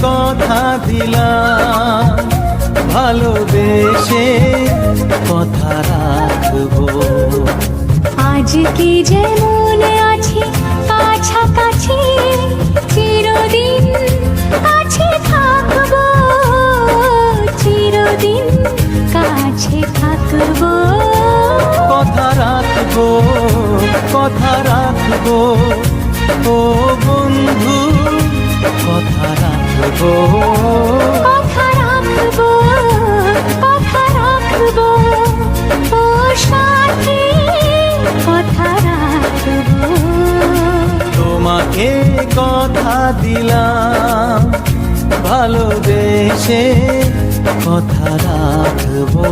কথা দিলাম, ভালোবেসে কথা রাখবো। আজকে যেমন আছি কাছাকাছি, চিরদিন কাছে থাকবো, চিরদিন কাছে থাকবো। কথা রাখবো, কথা রাখবো, ও বন্ধু কথা রাখবো। কথা রাখবো, কথা রাখবো, ও সাথী কথা রাখবো। তোমাকে কথা দিলাম, ভালোবেসে কথা রাখবো।